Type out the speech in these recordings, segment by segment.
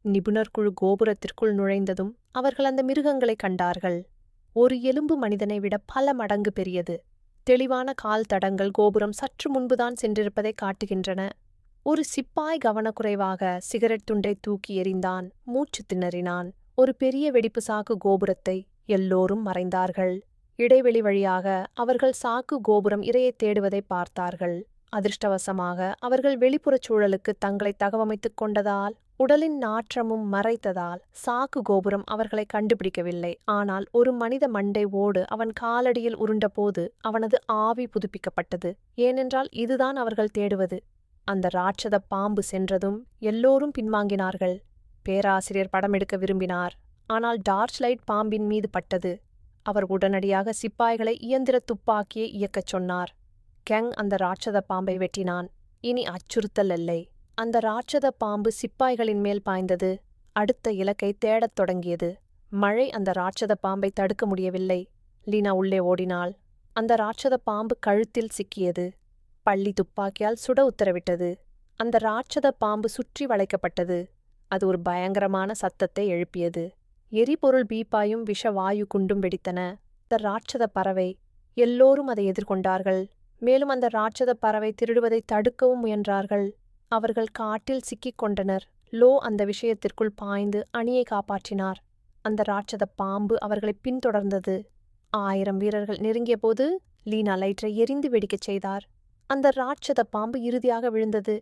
நிபுணர் குழு கோபுரத்திற்குள் நுழைந்ததும் அவர்கள் அந்த மிருகங்களை கண்டார்கள். ஒரு எலும்பு மனிதனை விட பல மடங்கு பெரியது. தெளிவான கால் தடங்கள் கோபுரம் சற்று முன்புதான் சென்றிருப்பதை காட்டுகின்றன. ஒரு சிப்பாய் கவனக்குறைவாக சிகரெட் துண்டை தூக்கி எறிந்தான். மூச்சு திணறினான். ஒரு பெரிய வெடிப்பு சாக்கு கோபுரத்தை எல்லோரும் மறைந்தார்கள். இடைவெளி வழியாக அவர்கள் சாக்கு கோபுரம் இரையை தேடுவதை பார்த்தார்கள். அதிர்ஷ்டவசமாக அவர்கள் வெளிப்புறச் சூழலுக்கு தங்களை தகவமைத்துக் கொண்டதால் உடலின் நாற்றமும் மறைத்ததால் சாக்கு கோபுரம் அவர்களை கண்டுபிடிக்கவில்லை. ஆனால் ஒரு மனித மண்டை ஓடு அவன் காலடியில் உருண்டபோது அவனது ஆவி புதுப்பிக்கப்பட்டது. ஏனென்றால் இதுதான் அவர்கள் தேடுவது. அந்த ராட்சத பாம்பு சென்றதும் எல்லோரும் பின்வாங்கினார்கள். பேராசிரியர் படம் எடுக்க விரும்பினார். ஆனால் டார்ச் லைட் பாம்பின் மீது பட்டது. அவர் உடனடியாக சிப்பாய்களை இயந்திர துப்பாக்கியை இயக்கச் சொன்னார். கெங் அந்த ராட்சத பாம்பை வெட்டினான். இனி அச்சுறுத்தல் இல்லை. அந்த ராட்சத பாம்பு சிப்பாய்களின் மேல் பாய்ந்தது. அடுத்த இலக்கை தேடத் தொடங்கியது. மழை அந்த ராட்சத பாம்பை தடுக்க முடியவில்லை. லீனா உள்ளே ஓடினாள். அந்த ராட்சத பாம்பு கழுத்தில் சிக்கியது. பள்ளி துப்பாக்கியால் சுட உத்தரவிட்டது. அந்த ராட்சத பாம்பு சுற்றி வளைக்கப்பட்டது. அது ஒரு பயங்கரமான சத்தத்தை எழுப்பியது. எரிபொருள் பீப்பாயும் விஷ வாயு குண்டும் வெடித்தன. அந்த ராட்சத பறவை. எல்லோரும் அதை எதிர்கொண்டார்கள். மேலும் அந்த ராட்சத பறவை திருடுவதை தடுக்கவும் முயன்றார்கள். அவர்கள் காட்டில் சிக்கிக் கொண்டனர். லோ அந்த விஷயத்திற்குள் பாய்ந்து அணியை காப்பாற்றினார். அந்த ராட்சத பாம்பு அவர்களை பின்தொடர்ந்தது. 1000 வீரர்கள் நெருங்கியபோது லீனா லைட்டரை எரிந்து வெடிக்கச் செய்தார். அந்த ராட்சத பாம்பு இறுதியாக விழுந்தது.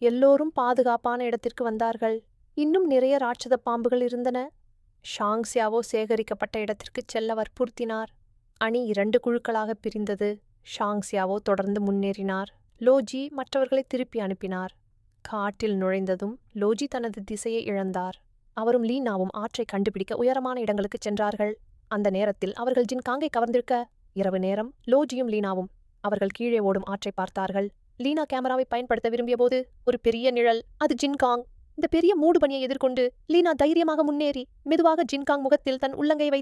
எல்லோரும் பாதுகாப்பான இடத்திற்கு வந்தார்கள். இன்னும் நிறைய ராட்சத பாம்புகள் இருந்தன. ஷாங்சியாவோ சேகரிக்கப்பட்ட இடத்திற்குச் செல்ல வற்புறுத்தினார். அணி 2 குழுக்களாக பிரிந்தது. ஷாங்சியாவோ தொடர்ந்து முன்னேறினார். லோஜி மற்றவர்களை திருப்பி அனுப்பினார். காட்டில் நுழைந்ததும் லோஜி தனது திசையை இழந்தார். அவரும் லீனாவும் ஆற்றை கண்டுபிடிக்க உயரமான இடங்களுக்குச் சென்றார்கள். அந்த நேரத்தில் அவர்கள் ஜின்காங்கை கவர்ந்திருக்க. இரவு நேரம். லோஜியும் லீனாவும் அவர்கள் கீழே ஓடும் ஆற்றை பார்த்தார்கள். லீனா கேமராவை பயன்படுத்த விரும்பியபோது ஒரு பெரிய நிழல். அது ஜின்காங். இந்த பெரிய மூடுபனியை எதிர்கொண்டு லீனா தைரியமாக முன்னேறி மெதுவாக ஜின்காங் முகத்தில் தன் உள்ளங்கை வைத்தார்.